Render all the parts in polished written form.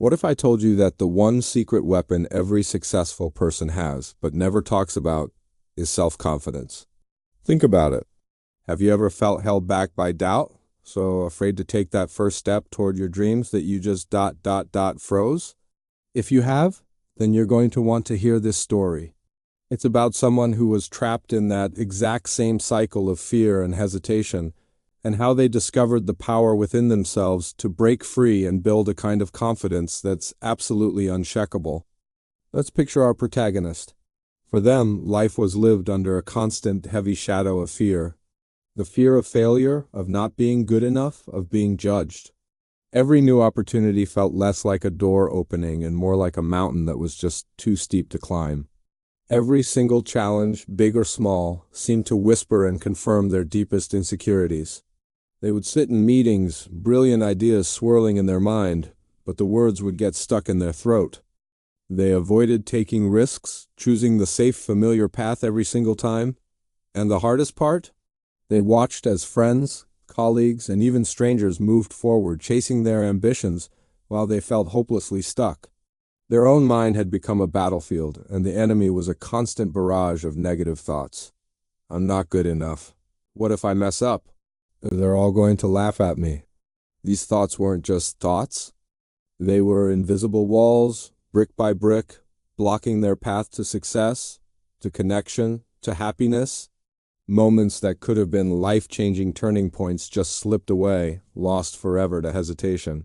What if I told you that the one secret weapon every successful person has, but never talks about, is self-confidence? Think about it. Have you ever felt held back by doubt? So afraid to take that first step toward your dreams that you just froze? If you have, then you're going to want to hear this story. It's about someone who was trapped in that exact same cycle of fear and hesitation, and how they discovered the power within themselves to break free and build a kind of confidence that's absolutely unshakable. Let's picture our protagonist. For them, life was lived under a constant heavy shadow of fear. The fear of failure, of not being good enough, of being judged. Every new opportunity felt less like a door opening and more like a mountain that was just too steep to climb. Every single challenge, big or small, seemed to whisper and confirm their deepest insecurities. They would sit in meetings, brilliant ideas swirling in their mind, but the words would get stuck in their throat. They avoided taking risks, choosing the safe, familiar path every single time. And the hardest part? They watched as friends, colleagues, and even strangers moved forward, chasing their ambitions while they felt hopelessly stuck. Their own mind had become a battlefield, and the enemy was a constant barrage of negative thoughts. I'm not good enough. What if I mess up? They're all going to laugh at me. These thoughts weren't just thoughts. They were invisible walls, brick by brick, blocking their path to success, to connection, to happiness. Moments that could have been life-changing turning points just slipped away, lost forever to hesitation.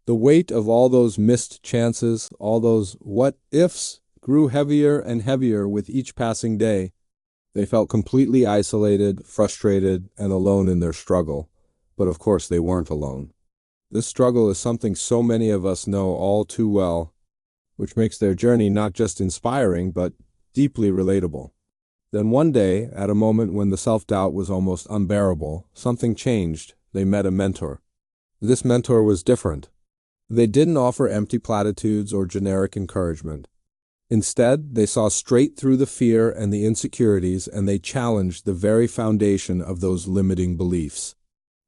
The weight of all those missed chances, all those what-ifs, grew heavier and heavier with each passing day. They felt completely isolated, frustrated, and alone in their struggle. But of course they weren't alone. This struggle is something so many of us know all too well, which makes their journey not just inspiring, but deeply relatable. Then one day, at a moment when the self-doubt was almost unbearable, something changed. They met a mentor. This mentor was different. They didn't offer empty platitudes or generic encouragement. Instead, they saw straight through the fear and the insecurities, and they challenged the very foundation of those limiting beliefs.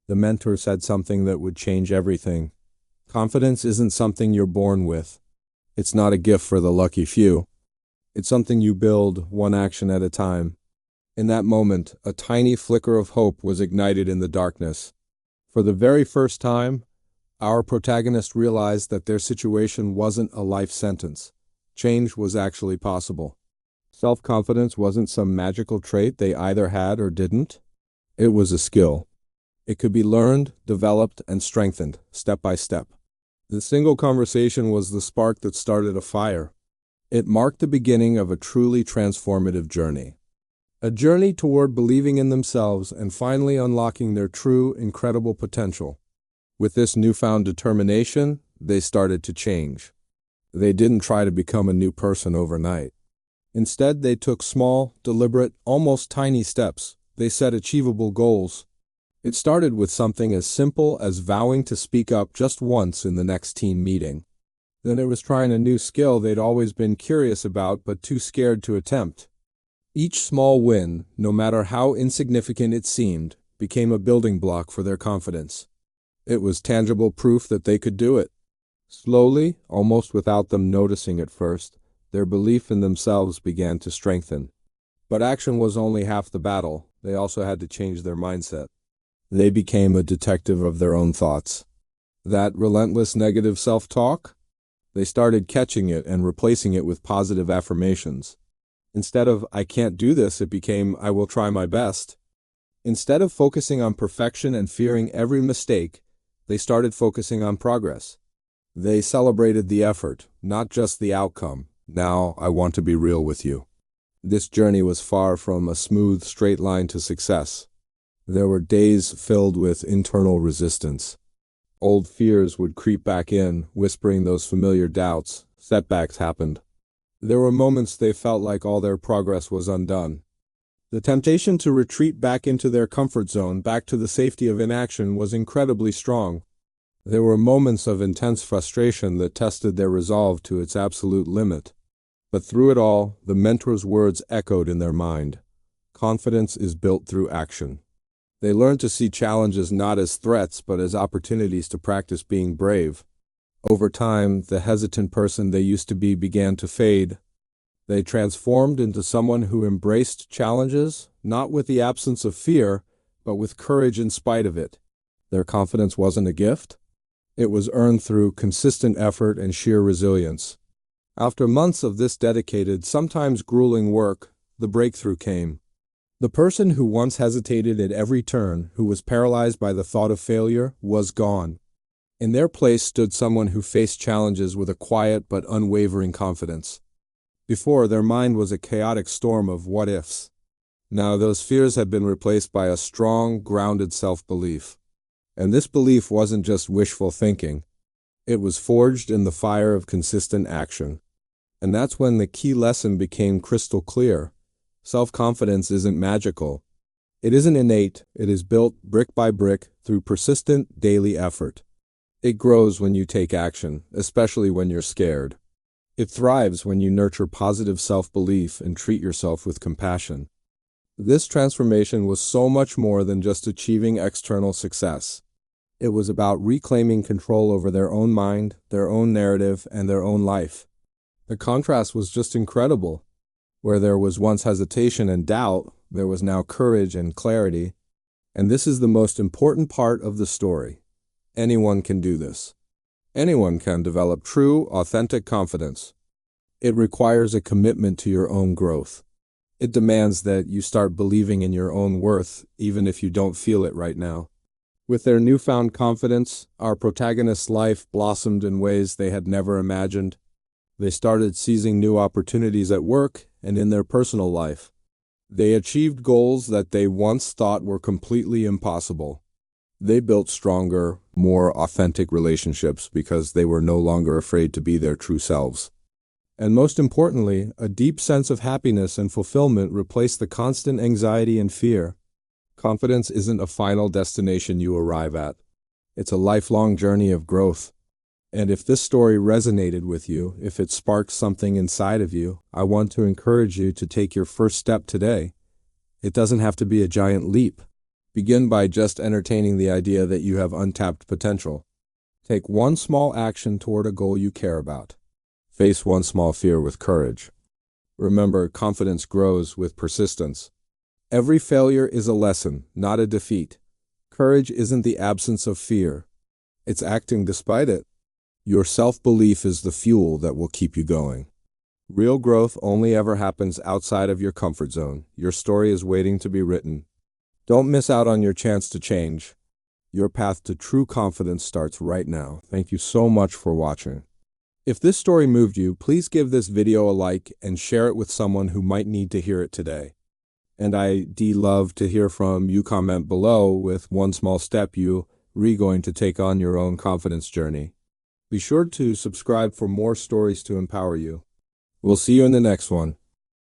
The mentor said something that would change everything. Confidence isn't something you're born with. It's not a gift for the lucky few. It's something you build one action at a time. In that moment, a tiny flicker of hope was ignited in the darkness. For the very first time, our protagonist realized that their situation wasn't a life sentence. Change was actually possible. Self-confidence wasn't some magical trait they either had or didn't. It was a skill. It could be learned, developed, and strengthened, step by step. The single conversation was the spark that started a fire. It marked the beginning of a truly transformative journey. A journey toward believing in themselves and finally unlocking their true, incredible potential. With this newfound determination, they started to change. They didn't try to become a new person overnight. Instead, they took small, deliberate, almost tiny steps. They set achievable goals. It started with something as simple as vowing to speak up just once in the next team meeting. Then it was trying a new skill they'd always been curious about but too scared to attempt. Each small win, no matter how insignificant it seemed, became a building block for their confidence. It was tangible proof that they could do it. Slowly, almost without them noticing at first, their belief in themselves began to strengthen. But action was only half the battle. They also had to change their mindset. They became a detective of their own thoughts. That relentless negative self-talk? They started catching it and replacing it with positive affirmations. Instead of, "I can't do this," it became, "I will try my best." Instead of focusing on perfection and fearing every mistake, they started focusing on progress. They celebrated the effort, not just the outcome. Now, I want to be real with you. This journey was far from a smooth, straight line to success. There were days filled with internal resistance. Old fears would creep back in, whispering those familiar doubts. Setbacks happened. There were moments they felt like all their progress was undone. The temptation to retreat back into their comfort zone, back to the safety of inaction, was incredibly strong. There were moments of intense frustration that tested their resolve to its absolute limit. But through it all, the mentor's words echoed in their mind. Confidence is built through action. They learned to see challenges not as threats but as opportunities to practice being brave. Over time, the hesitant person they used to be began to fade. They transformed into someone who embraced challenges, not with the absence of fear, but with courage in spite of it. Their confidence wasn't a gift. It was earned through consistent effort and sheer resilience. After months of this dedicated, sometimes grueling work, the breakthrough came. The person who once hesitated at every turn, who was paralyzed by the thought of failure, was gone. In their place stood someone who faced challenges with a quiet but unwavering confidence. Before, their mind was a chaotic storm of what-ifs. Now those fears had been replaced by a strong, grounded self-belief. And this belief wasn't just wishful thinking. It was forged in the fire of consistent action. And that's when the key lesson became crystal clear. Self-confidence isn't magical. It isn't innate. It is built brick by brick through persistent daily effort. It grows when you take action, especially when you're scared. It thrives when you nurture positive self-belief and treat yourself with compassion. This transformation was so much more than just achieving external success. It was about reclaiming control over their own mind, their own narrative, and their own life. The contrast was just incredible. Where there was once hesitation and doubt, there was now courage and clarity. And this is the most important part of the story. Anyone can do this. Anyone can develop true, authentic confidence. It requires a commitment to your own growth. It demands that you start believing in your own worth, even if you don't feel it right now. With their newfound confidence, our protagonist's life blossomed in ways they had never imagined. They started seizing new opportunities at work and in their personal life. They achieved goals that they once thought were completely impossible. They built stronger, more authentic relationships because they were no longer afraid to be their true selves. And most importantly, a deep sense of happiness and fulfillment replaced the constant anxiety and fear. Confidence isn't a final destination you arrive at. It's a lifelong journey of growth. And if this story resonated with you, if it sparked something inside of you, I want to encourage you to take your first step today. It doesn't have to be a giant leap. Begin by just entertaining the idea that you have untapped potential. Take one small action toward a goal you care about. Face one small fear with courage. Remember, confidence grows with persistence. Every failure is a lesson, not a defeat. Courage isn't the absence of fear. It's acting despite it. Your self-belief is the fuel that will keep you going. Real growth only ever happens outside of your comfort zone. Your story is waiting to be written. Don't miss out on your chance to change. Your path to true confidence starts right now. Thank you so much for watching. If this story moved you, please give this video a like and share it with someone who might need to hear it today. And I'd love to hear from you. Comment below with one small step you're going to take on your own confidence journey. Be sure to subscribe for more stories to empower you. We'll see you in the next one.